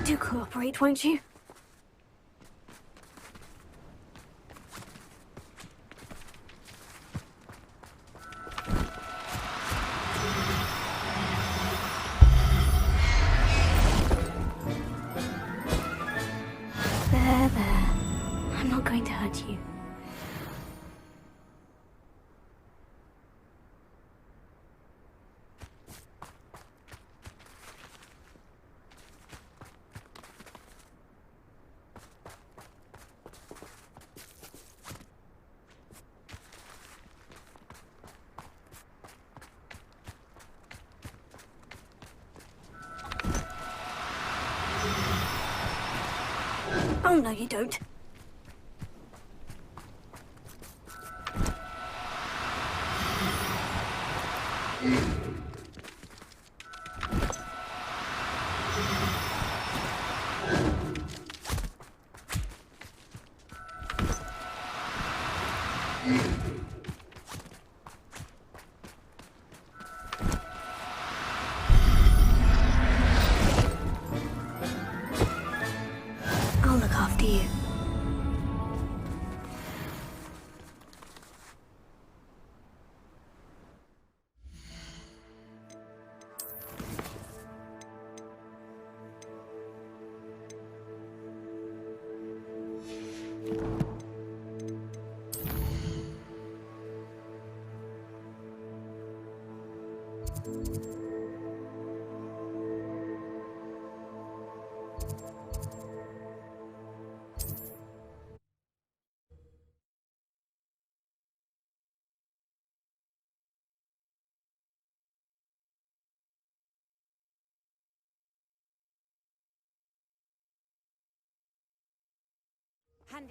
Do cooperate, won't you? There. I'm not going to hurt you. Oh, no, you don't. I'll look after you.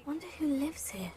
Wonder who lives here.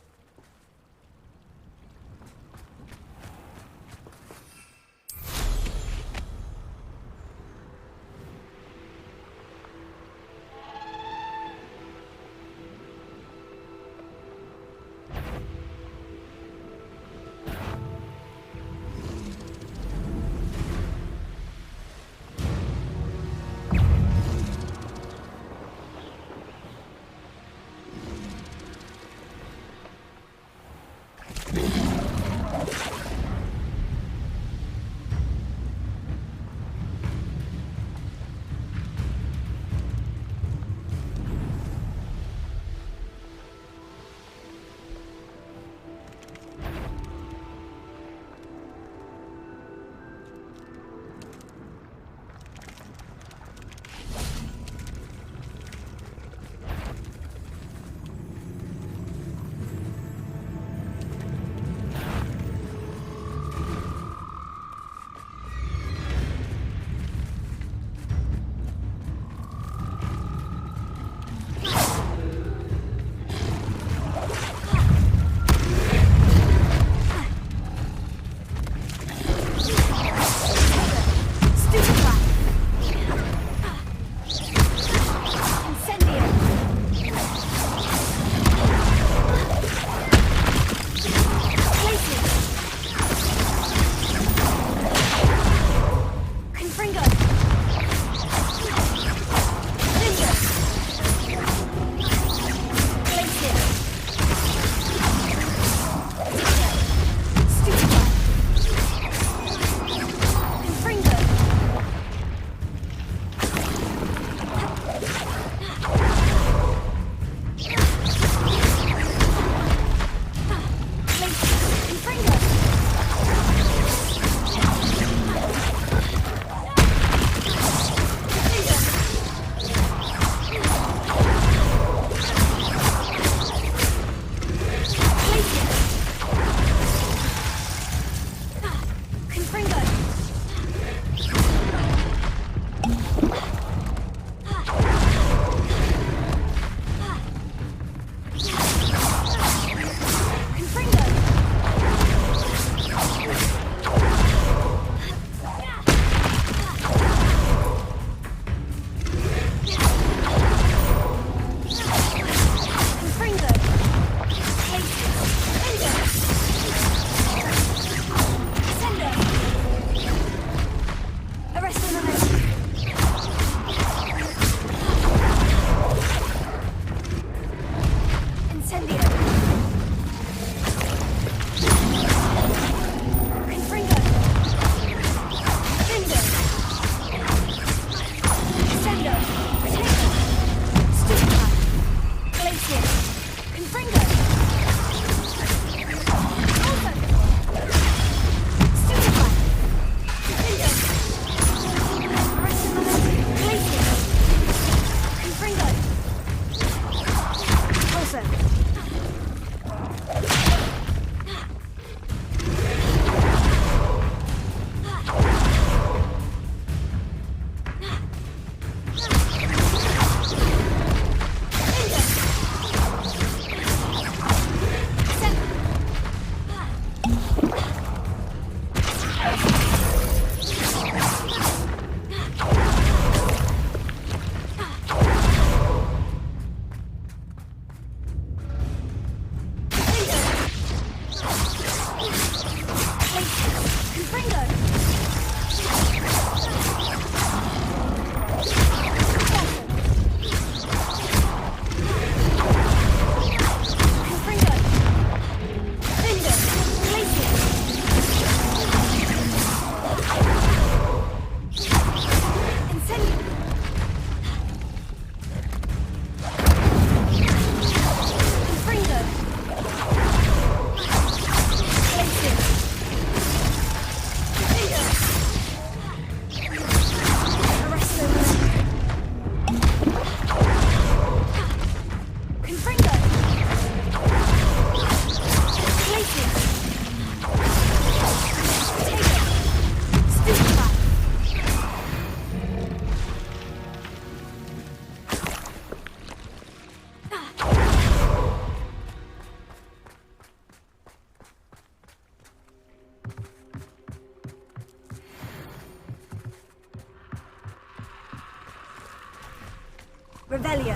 Revelio.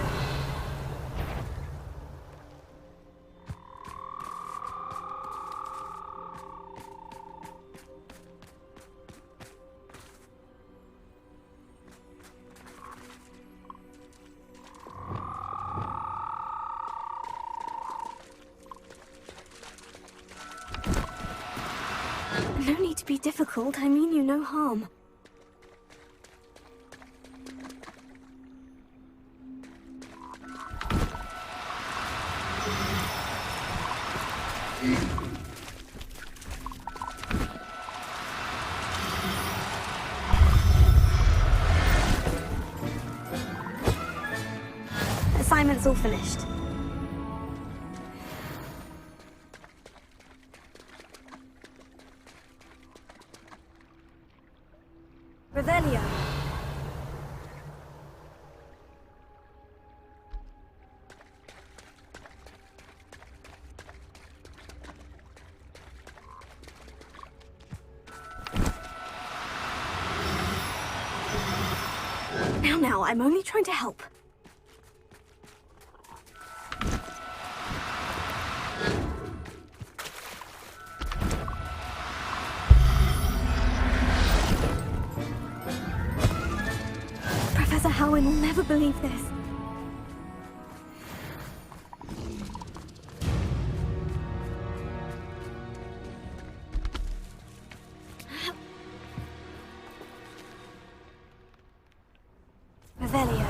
No need to be difficult. I mean you no harm. Assignment's all finished. Revelio. Now, I'm only trying to help. Professor Howin will never believe this. Revelio.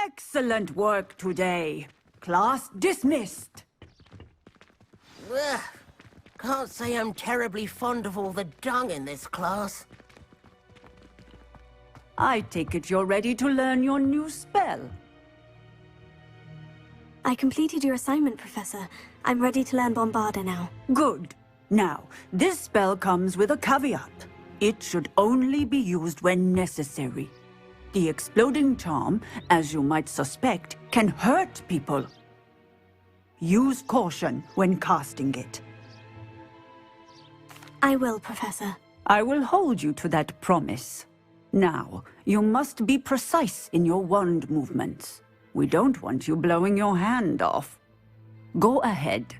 Excellent work today. Class dismissed. Ugh. Can't say I'm terribly fond of all the dung in this class. I take it you're ready to learn your new spell. I completed your assignment, Professor. I'm ready to learn Bombarda now. Good. Now, this spell comes with a caveat. It should only be used when necessary. The exploding charm, as you might suspect, can hurt people. Use caution when casting it. I will, Professor. I will hold you to that promise. Now, you must be precise in your wand movements. We don't want you blowing your hand off. Go ahead.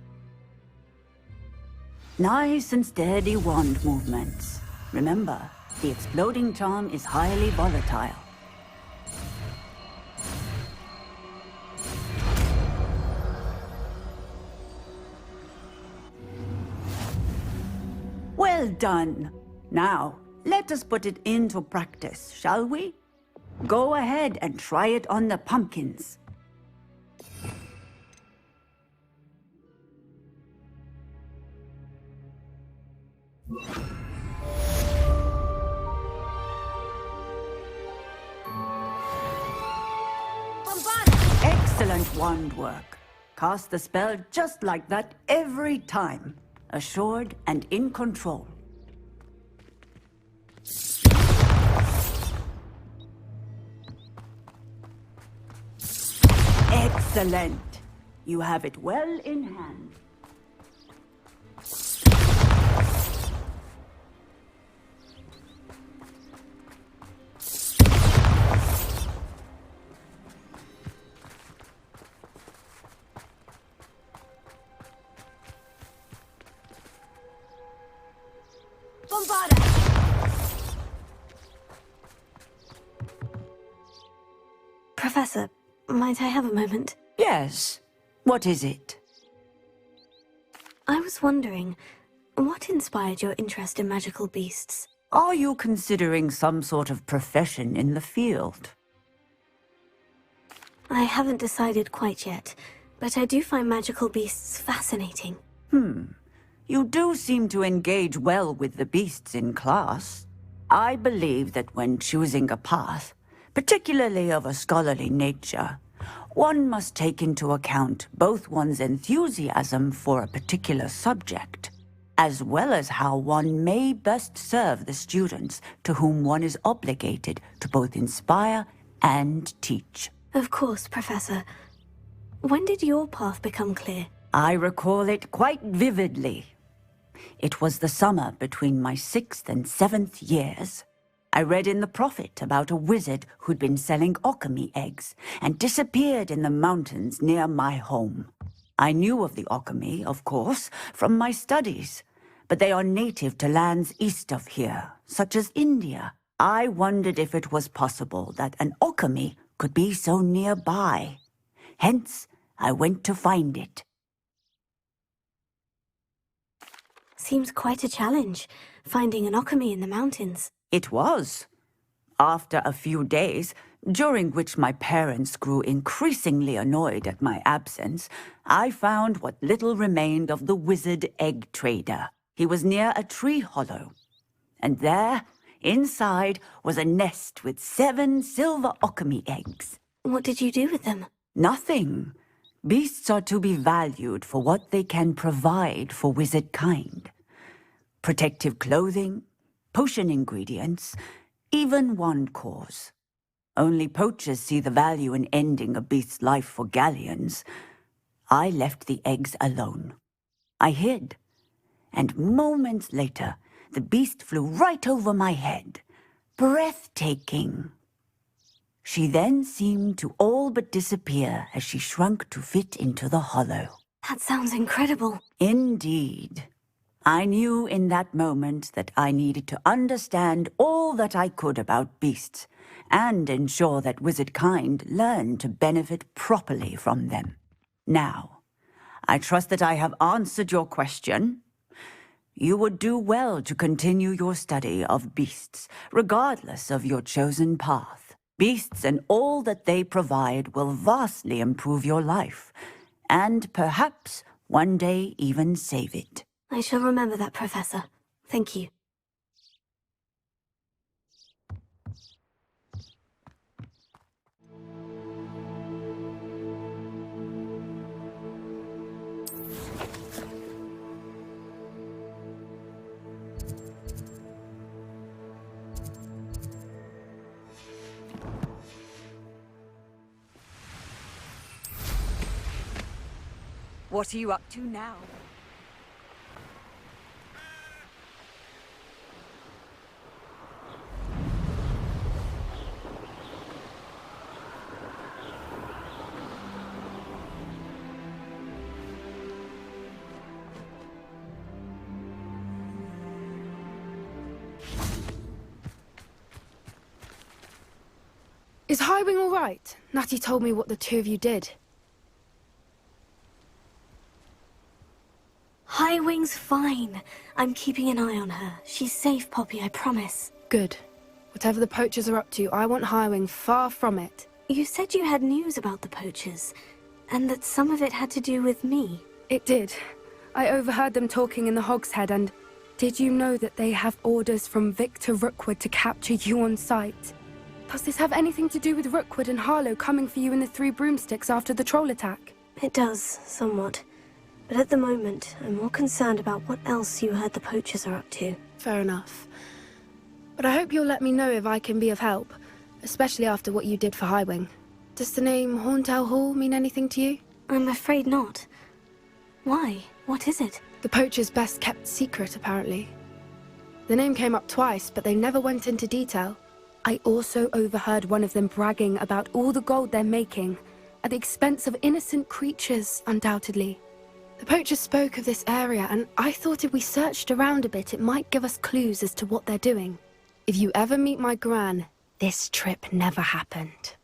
Nice and steady wand movements. Remember, the exploding charm is highly volatile. Well done. Now, let us put it into practice, shall we? Go ahead and try it on the pumpkins. Excellent wand work. Cast the spell just like that every time. Assured and in control. Excellent. You have it well in hand. Professor, might I have a moment? Yes. What is it? I was wondering, what inspired your interest in magical beasts? Are you considering some sort of profession in the field? I haven't decided quite yet, but I do find magical beasts fascinating. You do seem to engage well with the beasts in class. I believe that when choosing a path, particularly of a scholarly nature, one must take into account both one's enthusiasm for a particular subject, as well as how one may best serve the students to whom one is obligated to both inspire and teach. Of course, Professor. When did your path become clear? I recall it quite vividly. It was the summer between my 6th and 7th years. I read in the Prophet about a wizard who'd been selling alchemy eggs and disappeared in the mountains near my home. I knew of the alchemy, of course, from my studies, but they are native to lands east of here, such as India. I wondered if it was possible that an alchemy could be so nearby. Hence, I went to find it. Seems quite a challenge, finding an alchemy in the mountains. It was. After a few days, during which my parents grew increasingly annoyed at my absence, I found what little remained of the wizard egg trader. He was near a tree hollow. And there, inside, was a nest with 7 silver alchemy eggs. What did you do with them? Nothing. Beasts are to be valued for what they can provide for wizard kind. Protective clothing, potion ingredients, even wand cores. Only poachers see the value in ending a beast's life for galleons. I left the eggs alone. I hid, and moments later, the beast flew right over my head. Breathtaking. She then seemed to all but disappear as she shrunk to fit into the hollow. That sounds incredible. Indeed. I knew in that moment that I needed to understand all that I could about beasts and ensure that wizard kind learned to benefit properly from them. Now, I trust that I have answered your question. You would do well to continue your study of beasts, regardless of your chosen path. Beasts and all that they provide will vastly improve your life, and perhaps one day even save it. I shall remember that, Professor. Thank you. What are you up to now? Is Highwing all right? Natty told me what the two of you did. Highwing's fine. I'm keeping an eye on her. She's safe, Poppy, I promise. Good. Whatever the poachers are up to, I want Highwing far from it. You said you had news about the poachers, and that some of it had to do with me. It did. I overheard them talking in the Hogshead, and did you know that they have orders from Victor Rookwood to capture you on sight? Does this have anything to do with Rookwood and Harlow coming for you in the Three Broomsticks after the troll attack? It does, somewhat. But at the moment, I'm more concerned about what else you heard the poachers are up to. Fair enough. But I hope you'll let me know if I can be of help, especially after what you did for Highwing. Does the name Horntail Hall mean anything to you? I'm afraid not. Why? What is it? The poachers' best-kept secret, apparently. The name came up twice, but they never went into detail. I also overheard one of them bragging about all the gold they're making, at the expense of innocent creatures, undoubtedly. The poachers spoke of this area, and I thought if we searched around a bit, it might give us clues as to what they're doing. If you ever meet my gran, this trip never happened.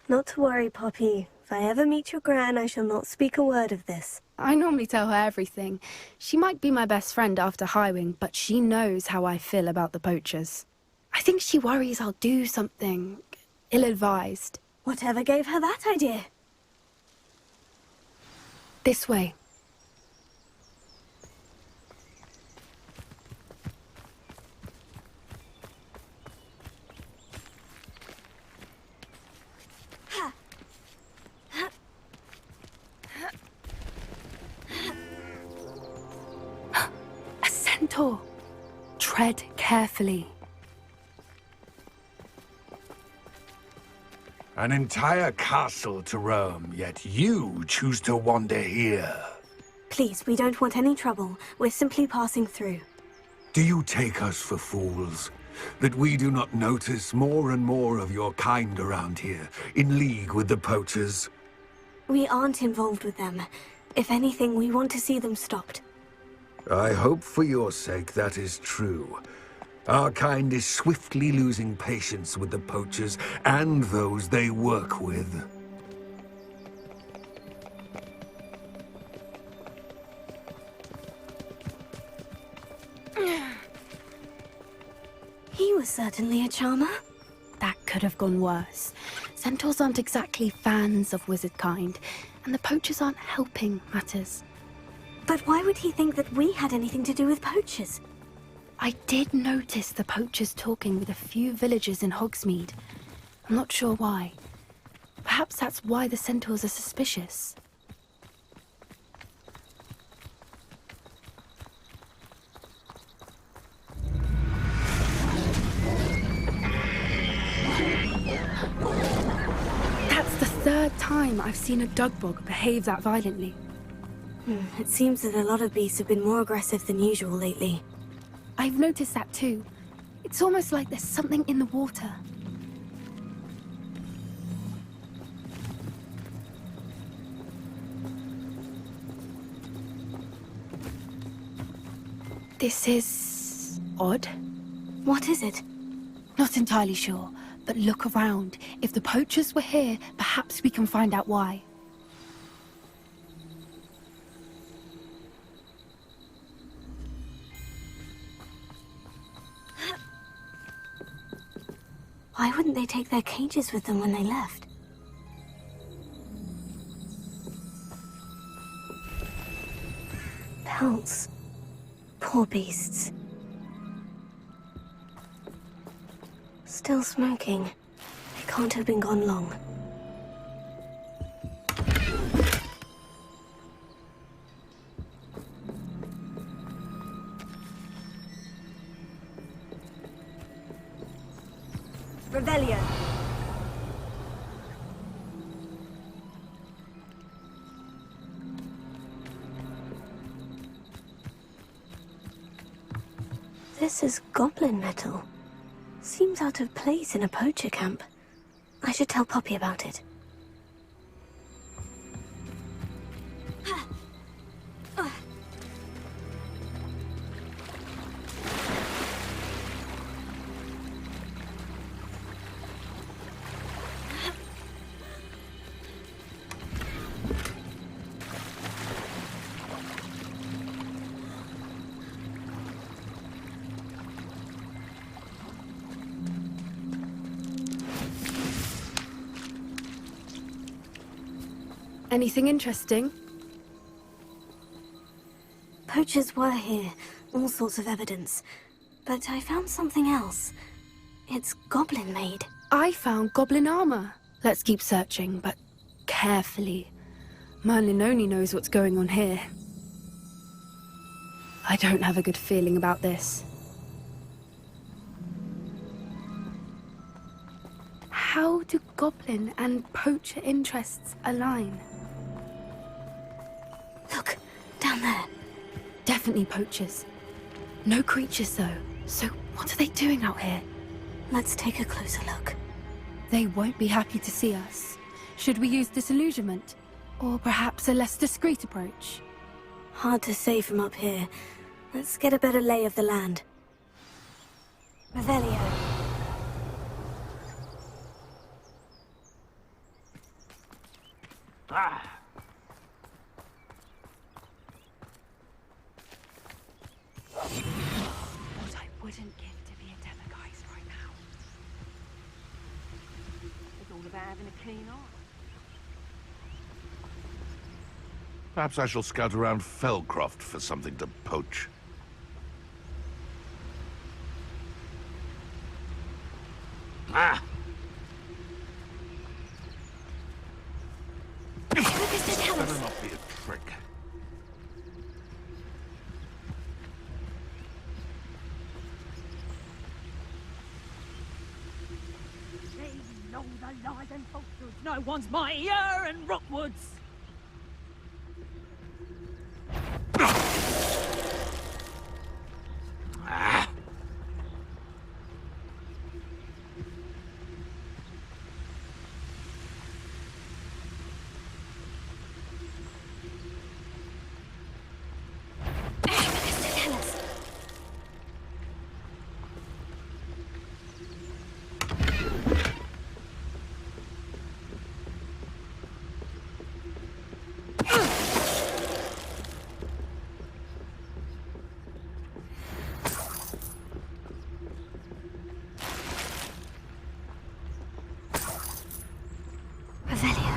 Not to worry, Poppy. If I ever meet your gran, I shall not speak a word of this. I normally tell her everything. She might be my best friend after Highwing, but she knows how I feel about the poachers. I think she worries I'll do something ill-advised. Whatever gave her that idea? This way. A centaur. Tread carefully. An entire castle to roam, yet you choose to wander here. Please, we don't want any trouble. We're simply passing through. Do you take us for fools? That we do not notice more and more of your kind around here, in league with the poachers? We aren't involved with them. If anything, we want to see them stopped. I hope for your sake that is true. Our kind is swiftly losing patience with the poachers and those they work with. He was certainly a charmer. That could have gone worse. Centaurs aren't exactly fans of wizard kind, and the poachers aren't helping matters. But why would he think that we had anything to do with poachers? I did notice the poachers talking with a few villagers in Hogsmeade. I'm not sure why. Perhaps that's why the centaurs are suspicious. That's the third time I've seen a dugbog behave that violently. It seems that a lot of beasts have been more aggressive than usual lately. I've noticed that too. It's almost like there's something in the water. This is odd. What is it? Not entirely sure, but look around. If the poachers were here, perhaps we can find out why. Why wouldn't they take their cages with them when they left? Pelts. Poor beasts. Still smoking. They can't have been gone long. Revelio. This is goblin metal. Seems out of place in a poacher camp. I should tell Poppy about it. Anything interesting? Poachers were here. All sorts of evidence. But I found something else. It's goblin-made. I found goblin armor. Let's keep searching, but carefully. Merlin only knows what's going on here. I don't have a good feeling about this. How do goblin and poacher interests align? Look, down there. Definitely poachers. No creatures, though. So what are they doing out here? Let's take a closer look. They won't be happy to see us. Should we use disillusionment? Or perhaps a less discreet approach? Hard to say from up here. Let's get a better lay of the land. Revelio. What I wouldn't give to be a demiguise right now. It's all about having a clean eye. Perhaps I shall scout around Felcroft for something to poach. Ah! Better not be a trick. These long the lies and falsehoods. No one's mightier in Rockwoods. Ah! Revelio.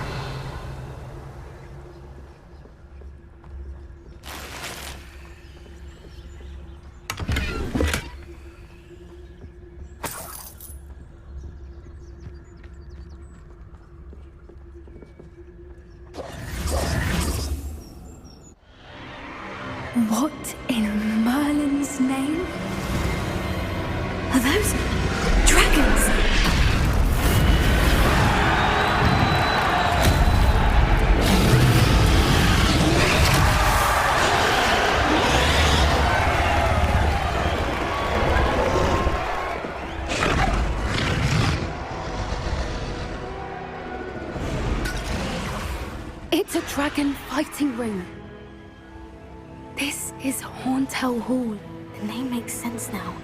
What in Merlin's name? Are those dragons? It's a dragon fighting ring. This is Horntail Hall. The name makes sense now.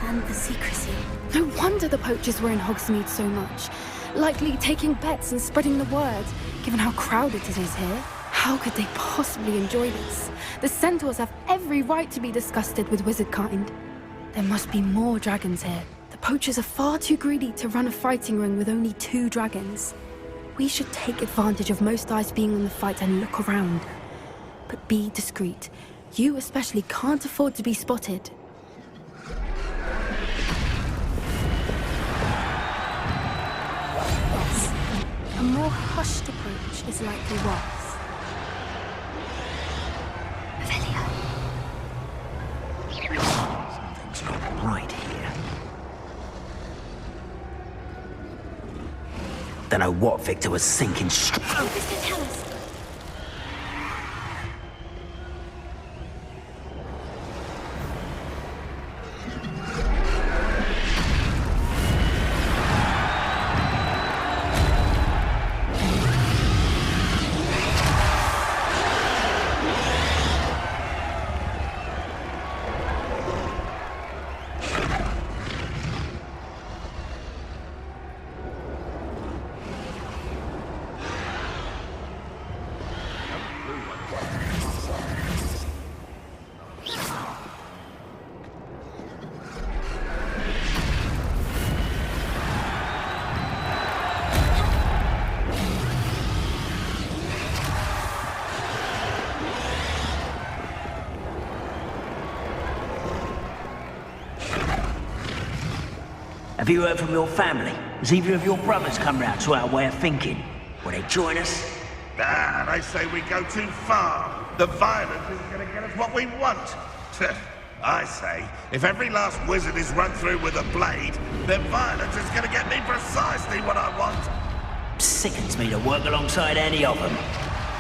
And the secrecy. No wonder the poachers were in Hogsmeade so much. Likely taking bets and spreading the word, given how crowded it is here. How could they possibly enjoy this? The centaurs have every right to be disgusted with wizard kind. There must be more dragons here. The poachers are far too greedy to run a fighting ring with only 2 dragons. We should take advantage of most eyes being on the fight and look around. But be discreet. You especially can't afford to be spotted. A more hushed approach is likely wise. Revelio. Something's not right here. Don't know what Victor was thinking. Oh, Mr. Tellus. you heard from your family? Has either of your brothers come round to our way of thinking? Will they join us? Ah, they say we go too far. The violence is going to get us what we want. I say, if every last wizard is run through with a blade, then violence is going to get me precisely what I want. Sickens me to work alongside any of them.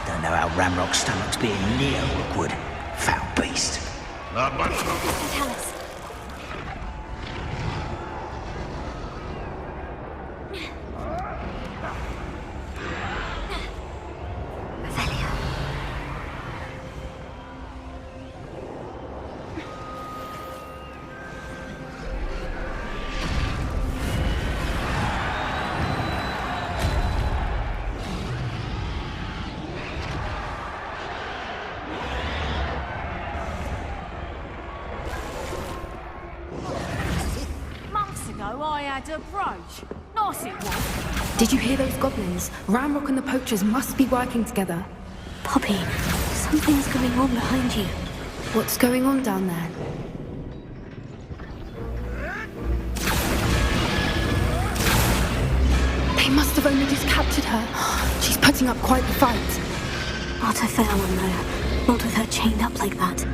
Don't know how Ramrock's stomach's being near Rookwood. Foul beast. Not much longer. Tell us. I had a brooch. Nice it was. Did you hear those goblins? Ramrock and the poachers must be working together. Poppy, something's going on behind you. What's going on down there? They must have only just captured her. She's putting up quite the fight. Not a fair one, though. Not with her chained up like that.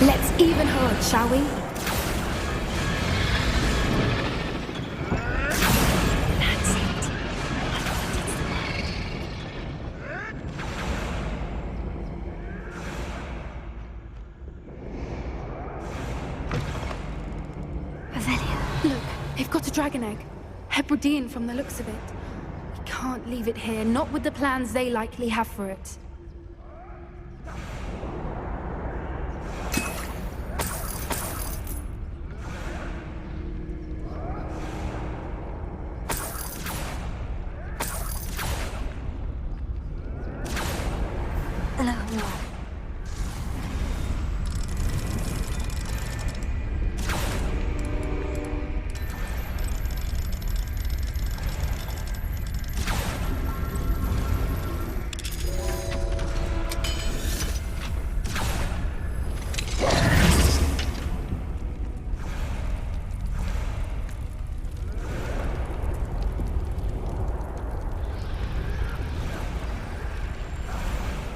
Let's even her odds, shall we? Look, they've got a dragon egg. Hebridean from the looks of it. We can't leave it here, not with the plans they likely have for it. Hello, Noah.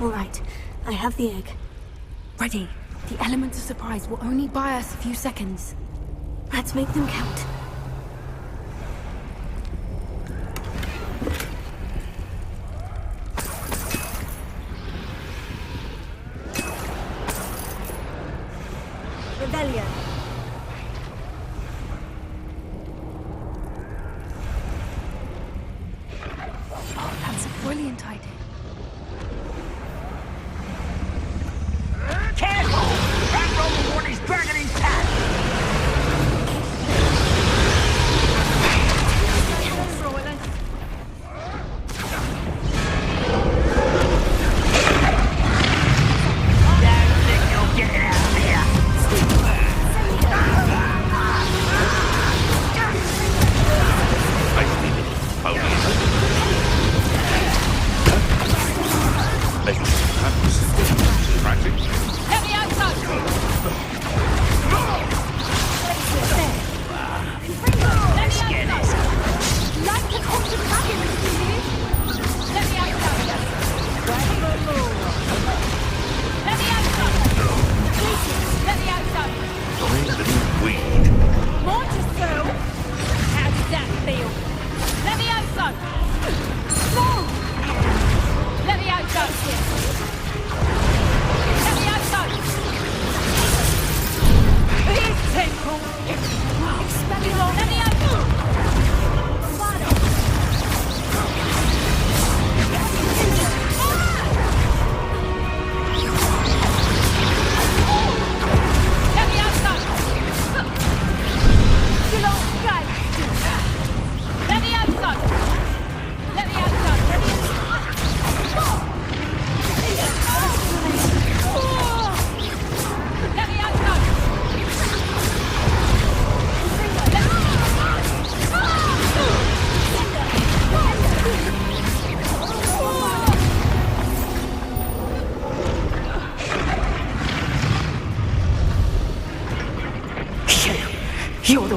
All right, I have the egg. Ready. The element of surprise will only buy us a few seconds. Let's make them count. Rebellion. Oh, that's a brilliant idea. Careful! Ramrock will want his dragon intact! Don't think you'll get it out of here! Basically, ponies. Practice. Let me outside!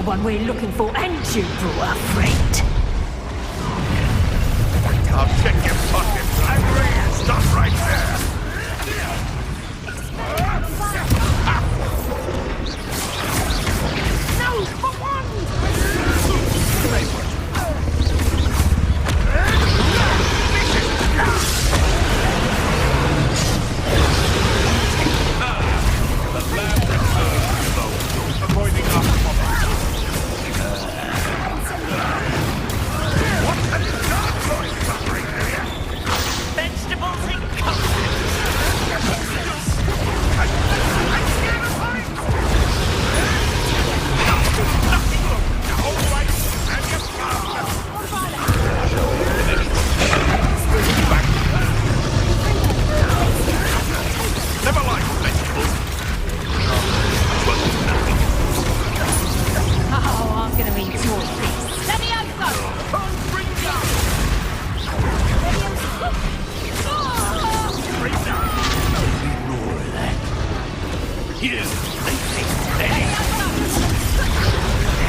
one we're looking for, and you brought a friend. I'll check your pockets. I'm ready to stop right there. No, for one! Avoiding our what have you got going suffering here? Vegetables and coke. All right, and your father. Never mind vegetables. Oh, I'm gonna enjoy this. Let me out, go! You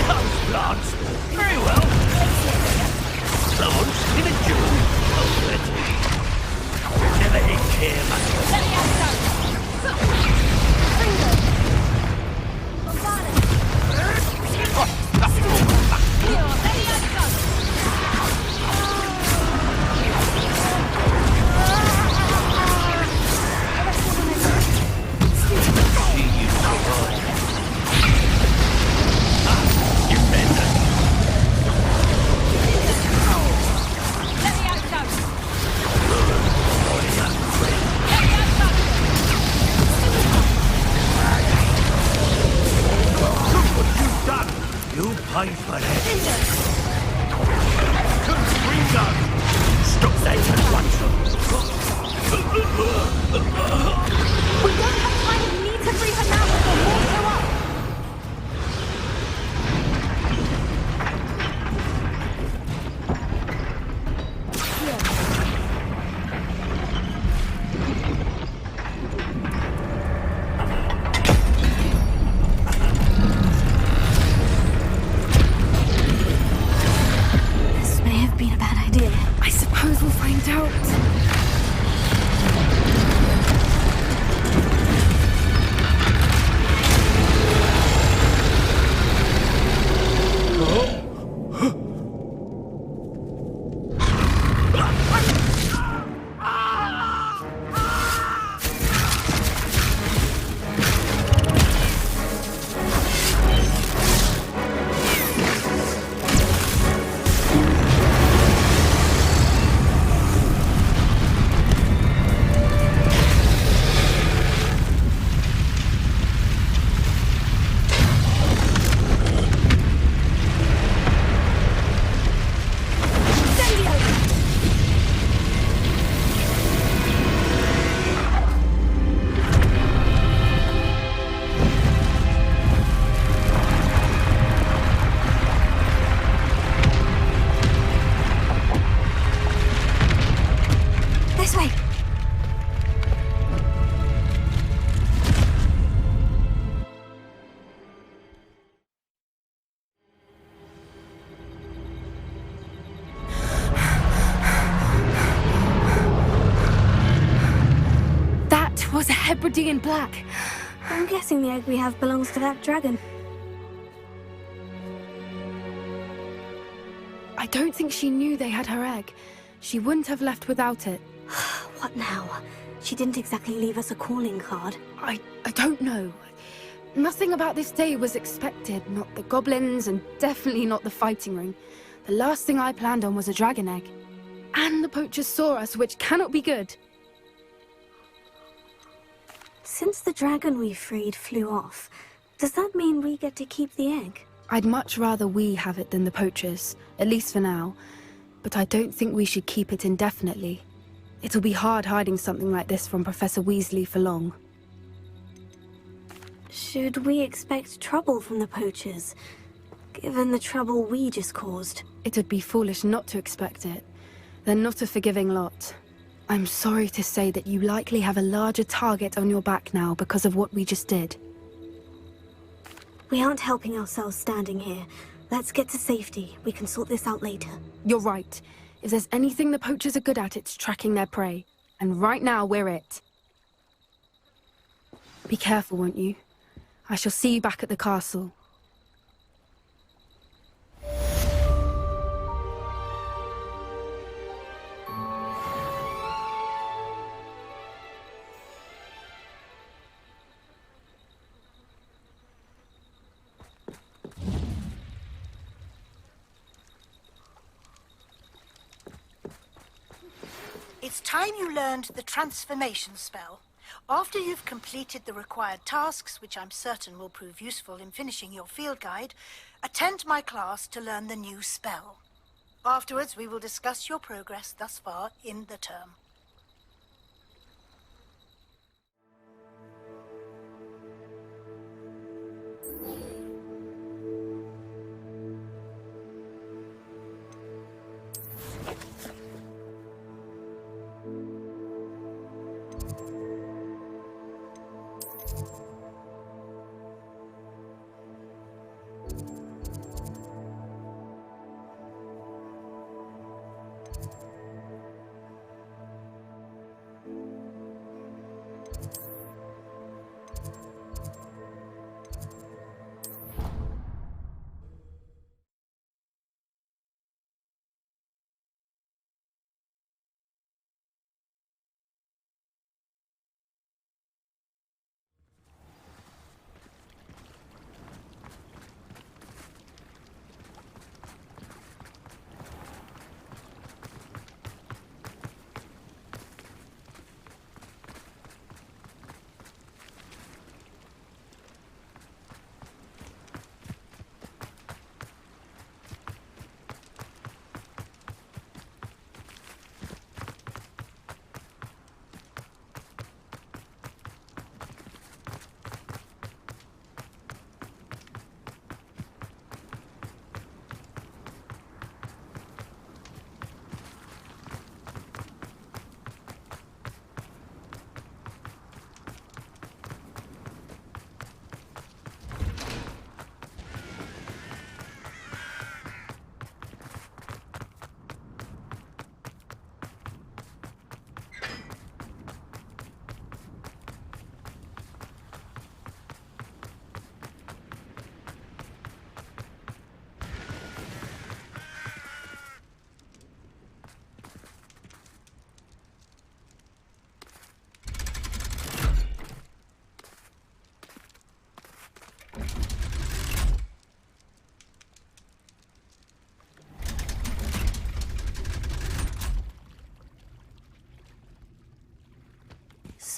coke plants. Very well. Plants in a jewel. Never did care much. Let me out, go! Pay for that. Stop that at once. We don't have time. We need to free her now before more show up. I suppose we'll find out. Was a Hebridean black. I'm guessing the egg we have belongs to that dragon. I don't think she knew they had her egg. She wouldn't have left without it. What now? She didn't exactly leave us a calling card. I don't know. Nothing about this day was expected. Not the goblins, and definitely not the fighting ring. The last thing I planned on was a dragon egg. And the poachers saw us, which cannot be good. Since the dragon we freed flew off, does that mean we get to keep the egg? I'd much rather we have it than the poachers, at least for now. But I don't think we should keep it indefinitely. It'll be hard hiding something like this from Professor Weasley for long. Should we expect trouble from the poachers, given the trouble we just caused? It'd be foolish not to expect it. They're not a forgiving lot. I'm sorry to say that you likely have a larger target on your back now because of what we just did. We aren't helping ourselves standing here. Let's get to safety. We can sort this out later. You're right. If there's anything the poachers are good at, it's tracking their prey. And right now, we're it. Be careful, won't you? I shall see you back at the castle. It's time you learned the transformation spell. After you've completed the required tasks, which I'm certain will prove useful in finishing your field guide, attend my class to learn the new spell. Afterwards, we will discuss your progress thus far in the term.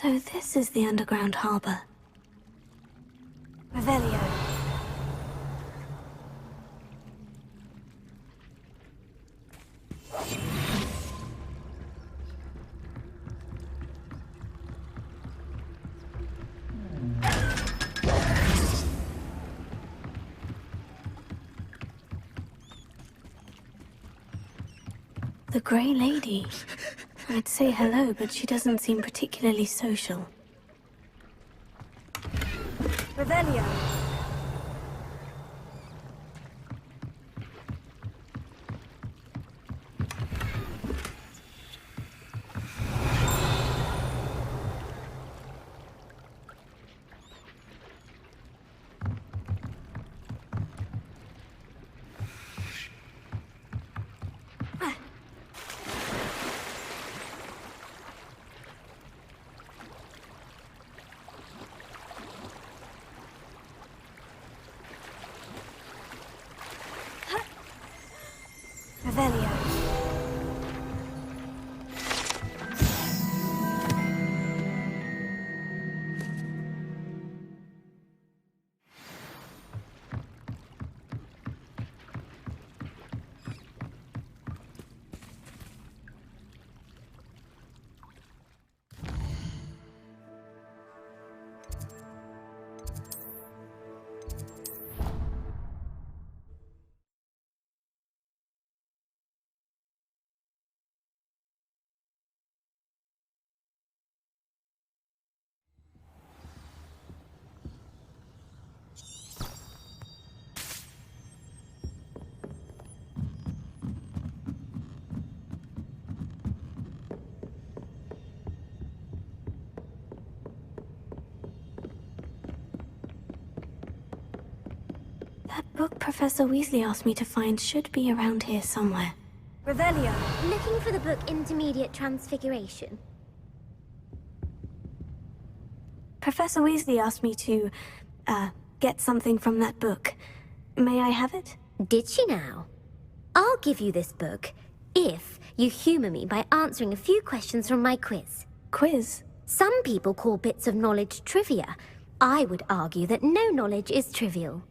So this is the underground harbor. Revelio. The Grey Lady. I'd say hello, but she doesn't seem particularly social. Revelio. book Professor Weasley asked me to find should be around here somewhere. Revelio. Looking for the book Intermediate Transfiguration. Professor Weasley asked me to, get something from that book. May I have it? Did she now? I'll give you this book if you humor me by answering a few questions from my quiz. Quiz? Some people call bits of knowledge trivia. I would argue that no knowledge is trivial.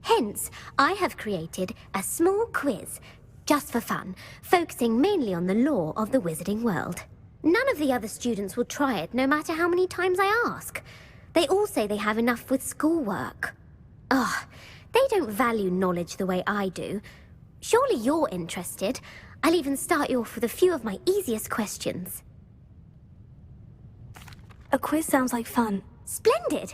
Hence, I have created a small quiz, just for fun, focusing mainly on the lore of the wizarding world. None of the other students will try it, no matter how many times I ask. They all say they have enough with schoolwork. Ugh, they don't value knowledge the way I do. Surely you're interested. I'll even start you off with a few of my easiest questions. A quiz sounds like fun. Splendid!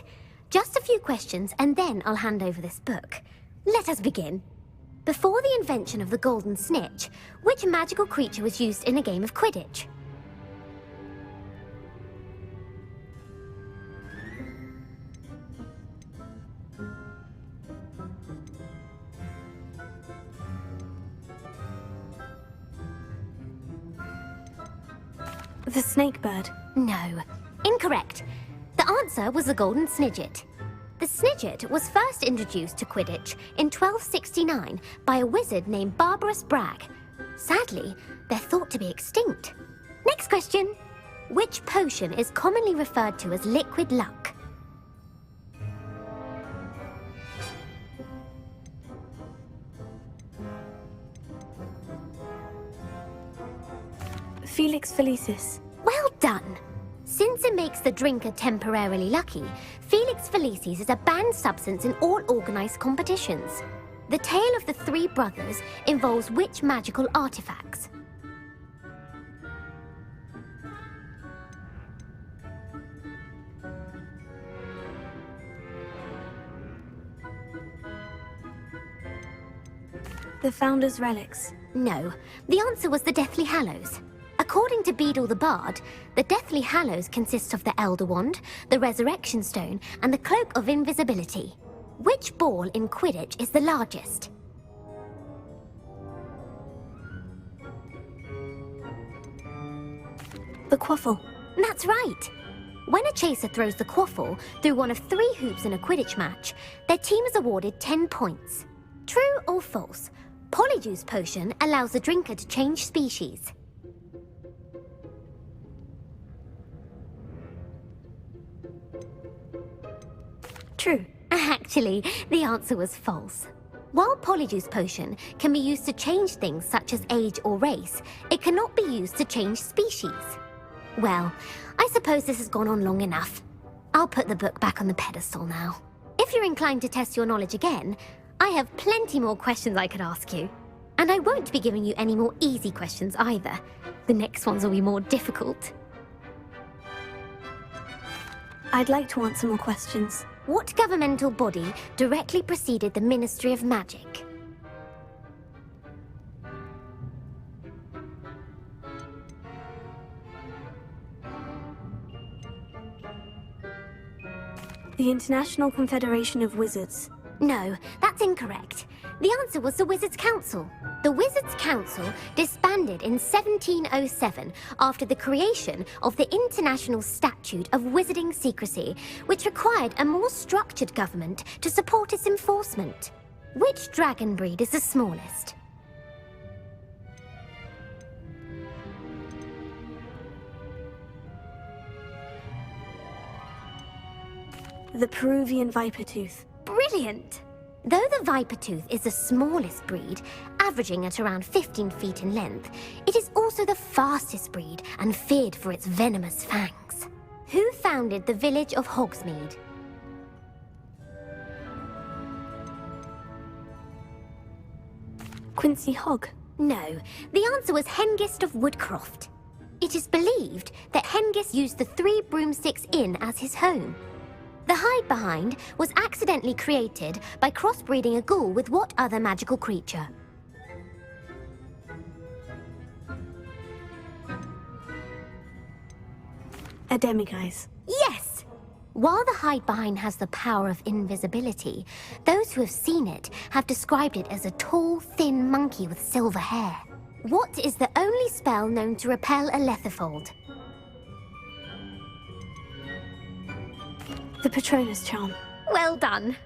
Just a few questions, and then I'll hand over this book. Let us begin. Before the invention of the golden snitch, which magical creature was used in a game of Quidditch? The snake bird. No. Incorrect. The answer was the golden snidget. The snidget was first introduced to Quidditch in 1269 by a wizard named Barbarous Bragg. Sadly, they're thought to be extinct. Next question. Which potion is commonly referred to as liquid luck? Felix Felicis. Well done! Since it makes the drinker temporarily lucky, Felix Felicis is a banned substance in all organized competitions. The tale of the three brothers involves which magical artifacts? The Founder's Relics. No, the answer was the Deathly Hallows. According to Beedle the Bard, the Deathly Hallows consists of the Elder Wand, the Resurrection Stone, and the Cloak of Invisibility. Which ball in Quidditch is the largest? The Quaffle. That's right! When a chaser throws the Quaffle through one of 3 hoops in a Quidditch match, their team is awarded 10 points. True or false? Polyjuice Potion allows the drinker to change species. True. Actually, the answer was false. While Polyjuice Potion can be used to change things such as age or race, it cannot be used to change species. Well, I suppose this has gone on long enough. I'll put the book back on the pedestal now. If you're inclined to test your knowledge again, I have plenty more questions I could ask you. And I won't be giving you any more easy questions either. The next ones will be more difficult. I'd like to answer more questions. What governmental body directly preceded the Ministry of Magic? The International Confederation of Wizards. No, that's incorrect. The answer was the Wizards' Council. The Wizards' Council disbanded in 1707 after the creation of the International Statute of Wizarding Secrecy, which required a more structured government to support its enforcement. Which dragon breed is the smallest? The Peruvian Vipertooth. Brilliant! Though the Vipertooth is the smallest breed, averaging at around 15 feet in length, it is also the fastest breed and feared for its venomous fangs. Who founded the village of Hogsmeade? Quincy Hogg. No, the answer was Hengist of Woodcroft. It is believed that Hengist used the 3 Broomsticks Inn as his home. The hide-behind was accidentally created by crossbreeding a ghoul with what other magical creature? A demiguise. Yes! While the hide behind has the power of invisibility, those who have seen it have described it as a tall, thin monkey with silver hair. What is the only spell known to repel a letherfold? The Patronus charm. Well done.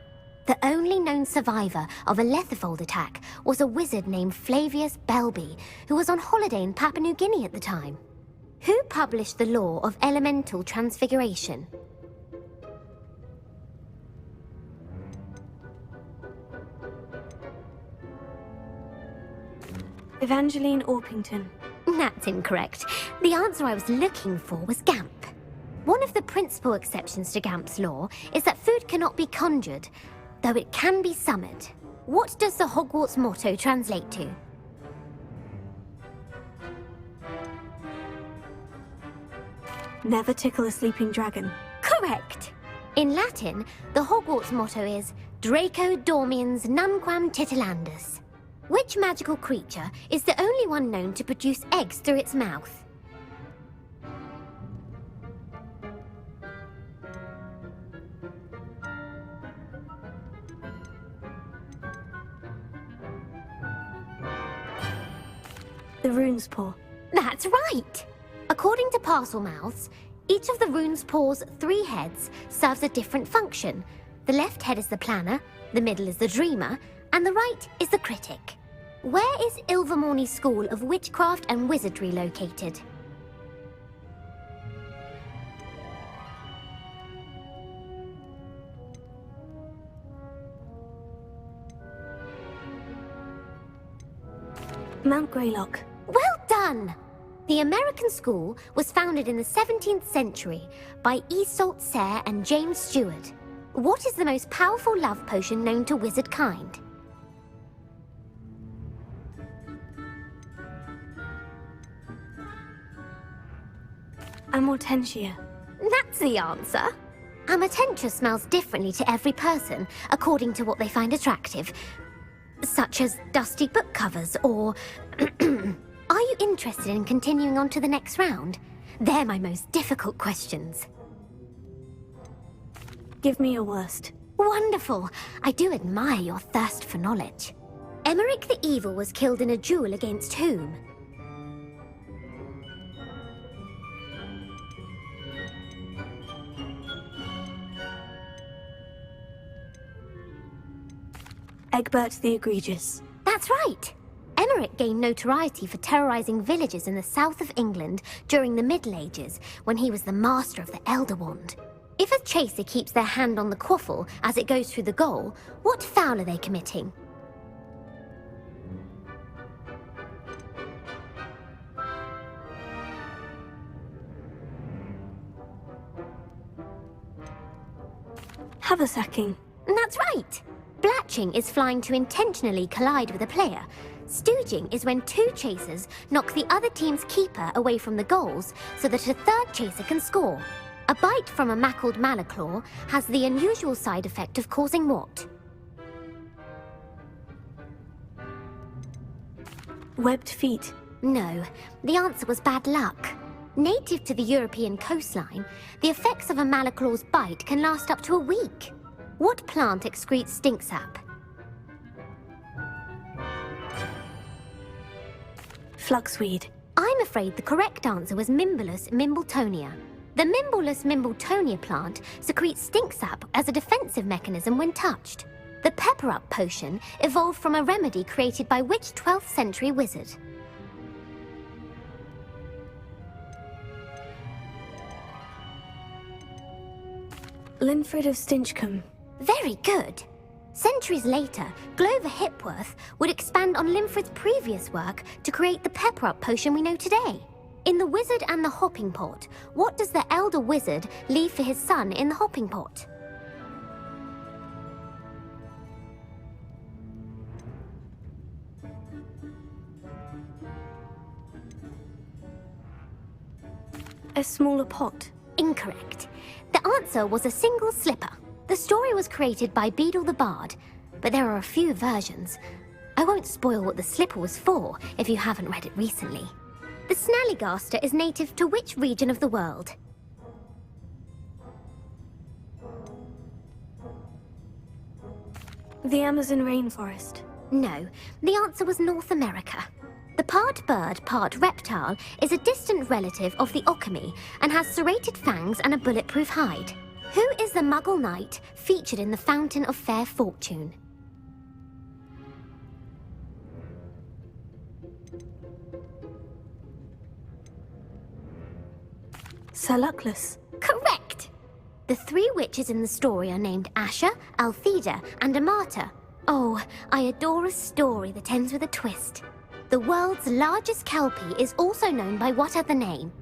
The only known survivor of a letherfold attack was a wizard named Flavius Belby, who was on holiday in Papua New Guinea at the time. Who published the law of elemental transfiguration? Evangeline Orpington. That's incorrect. The answer I was looking for was Gamp. One of the principal exceptions to Gamp's law is that food cannot be conjured, though it can be summoned. What does the Hogwarts motto translate to? Never tickle a sleeping dragon. Correct. In Latin, the Hogwarts motto is Draco Dormiens Nunquam Titilandus. Which magical creature is the only one known to produce eggs through its mouth? The rune's paw. That's right! According to Parselmouths, each of the rune's paw's 3 heads serves a different function. The left head is the planner, the middle is the dreamer, and the right is the critic. Where is Ilvermorny School of Witchcraft and Wizardry located? Mount Greylock. Well done! The American school was founded in the 17th century by Iseult Sayre and James Stewart. What is the most powerful love potion known to wizard kind? Amortentia. That's the answer. Amortentia smells differently to every person, according to what they find attractive. Such as dusty book covers, or... Are you interested in continuing on to the next round? They're my most difficult questions. Give me your worst. Wonderful. I do admire your thirst for knowledge. Emmerich the Evil was killed in a duel against whom? Egbert the Egregious. That's right. Emmerich gained notoriety for terrorizing villages in the south of England during the Middle Ages, when he was the master of the Elder Wand. If a chaser keeps their hand on the quaffle as it goes through the goal, what foul are they committing? Haversacking. That's right. Blatching is flying to intentionally collide with a player. Stooging is when 2 chasers knock the other team's keeper away from the goals so that a 3rd chaser can score. A bite from a mackled malaclaw has the unusual side effect of causing what? Webbed feet. No, the answer was bad luck. Native to the European coastline, the effects of a malaclaw's bite can last up to a week. What plant excretes stink sap? Fluxweed. I'm afraid the correct answer was Mimbulus mimbletonia. The Mimbulus mimbletonia plant secretes stink sap as a defensive mechanism when touched. The pepper-up potion evolved from a remedy created by which 12th century wizard? Linfred of Stinchcombe. Very good. Centuries later, Glover Hipworth would expand on Linfred's previous work to create the pepper-up potion we know today. In The Wizard and the Hopping Pot, what does the elder wizard leave for his son in the hopping pot? A smaller pot. Incorrect. The answer was a single slipper. The story was created by Beadle the Bard, but there are a few versions. I won't spoil what the slipper was for if you haven't read it recently. The Snallygaster is native to which region of the world? The Amazon rainforest. No, the answer was North America. The part bird, part reptile is a distant relative of the Occamy and has serrated fangs and a bulletproof hide. Who is the Muggle knight featured in the Fountain of Fair Fortune? Sir Luckless. Correct! The 3 witches in the story are named Asha, Altheda, and Amata. Oh, I adore a story that ends with a twist. The world's largest kelpie is also known by what other name?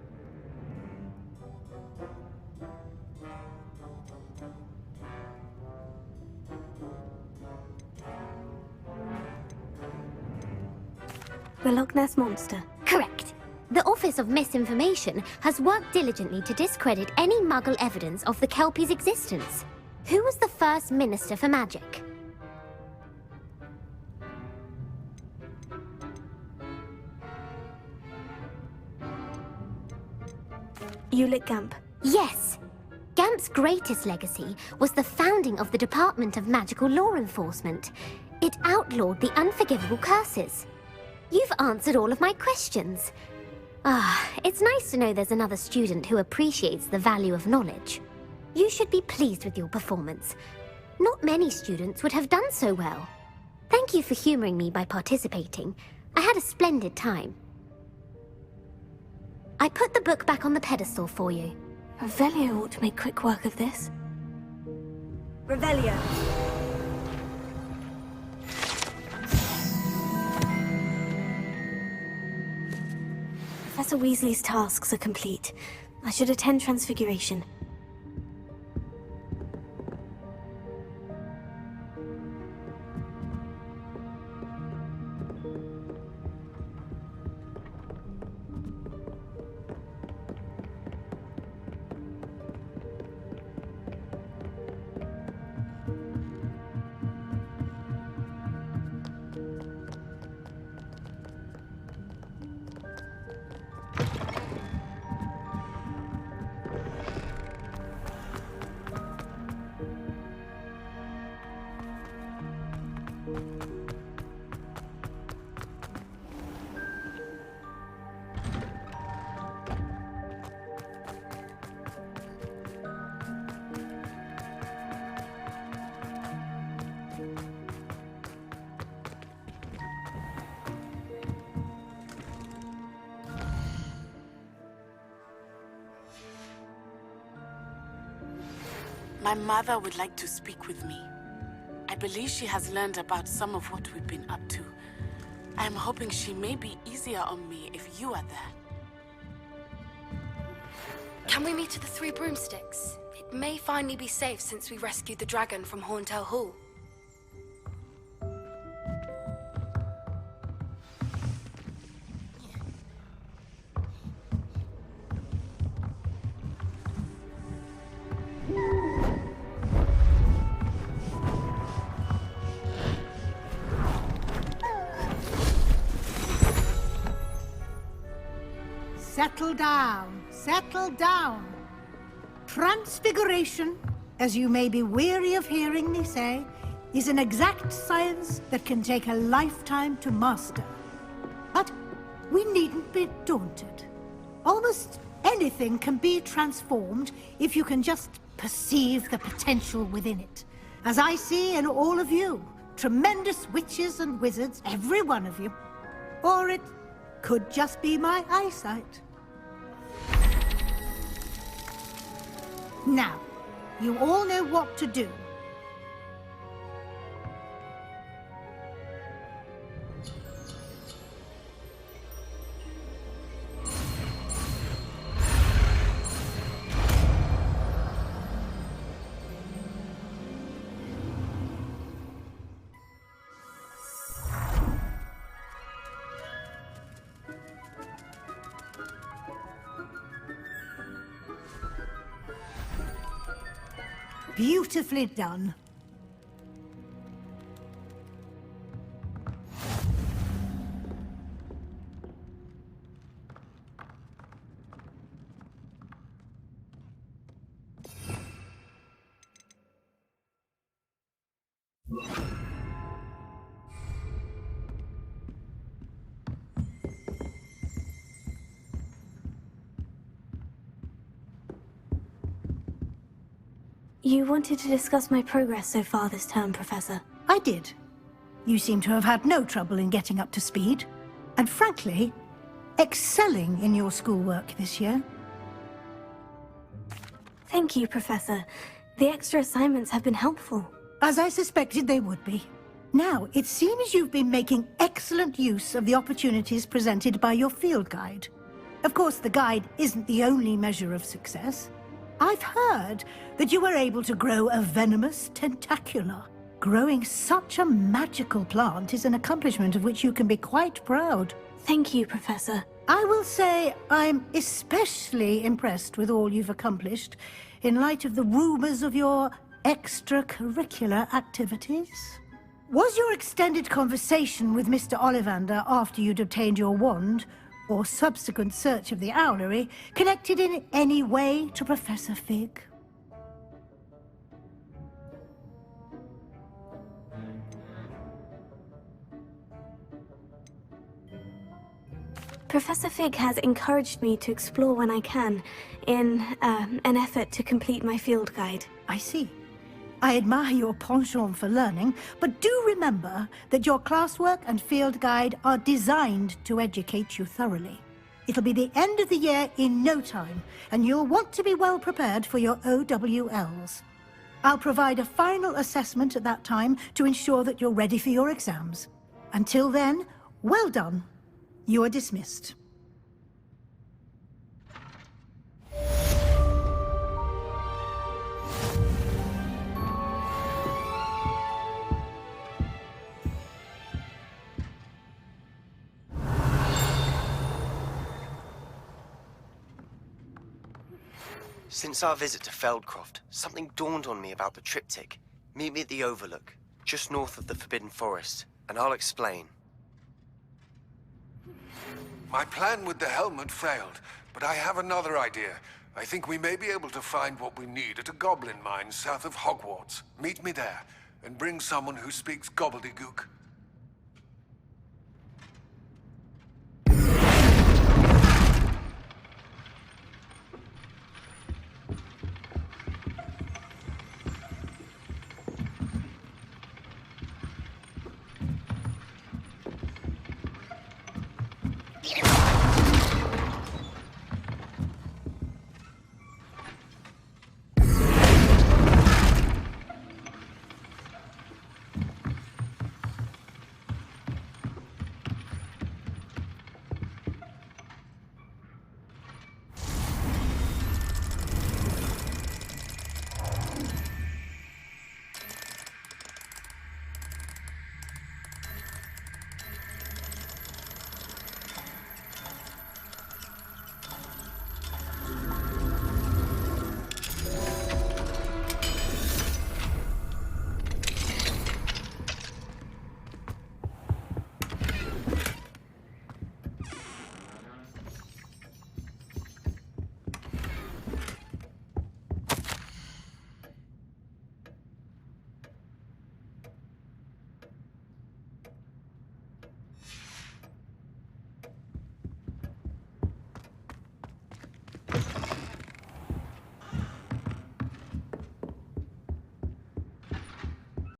The Loch Ness Monster. Correct. The Office of Misinformation has worked diligently to discredit any Muggle evidence of the Kelpie's existence. Who was the first Minister for Magic? Ulick Gamp. Yes! Gamp's greatest legacy was the founding of the Department of Magical Law Enforcement. It outlawed the unforgivable curses. You've answered all of my questions. It's nice to know there's another student who appreciates the value of knowledge. You should be pleased with your performance. Not many students would have done so well. Thank you for humoring me by participating. I had a splendid time. I put the book back on the pedestal for you. Revelio ought to make quick work of this. Revelio. Professor Weasley's tasks are complete. I should attend Transfiguration. My mother would like to speak with me. I believe she has learned about some of what we've been up to. I am hoping she may be easier on me if you are there. Can we meet at the 3 Broomsticks? It may finally be safe since we rescued the dragon from Horntail Hall. Settle down, settle down. Transfiguration, as you may be weary of hearing me say, is an exact science that can take a lifetime to master. But we needn't be daunted. Almost anything can be transformed if you can just perceive the potential within it. As I see in all of you, tremendous witches and wizards, every one of you. Or it could just be my eyesight. Now, you all know what to do. Beautifully done. You wanted to discuss my progress so far this term, Professor. I did. You seem to have had no trouble in getting up to speed. And frankly, excelling in your schoolwork this year. Thank you, Professor. The extra assignments have been helpful. As I suspected they would be. Now, it seems you've been making excellent use of the opportunities presented by your field guide. Of course, the guide isn't the only measure of success. I've heard that you were able to grow a venomous tentacula. Growing such a magical plant is an accomplishment of which you can be quite proud. Thank you, Professor. I will say I'm especially impressed with all you've accomplished in light of the rumors of your extracurricular activities. Was your extended conversation with Mr. Ollivander after you'd obtained your wand, or subsequent search of the owlery, connected in any way to Professor Fig? Professor Fig has encouraged me to explore when I can, in an effort to complete my field guide. I see. I admire your penchant for learning, but do remember that your classwork and field guide are designed to educate you thoroughly. It'll be the end of the year in no time, and you'll want to be well prepared for your OWLs. I'll provide a final assessment at that time to ensure that you're ready for your exams. Until then, well done. You are dismissed. Since our visit to Feldcroft, something dawned on me about the triptych. Meet me at the Overlook, just north of the Forbidden Forest, and I'll explain. My plan with the helmet failed, but I have another idea. I think we may be able to find what we need at a goblin mine south of Hogwarts. Meet me there, and bring someone who speaks gobbledygook.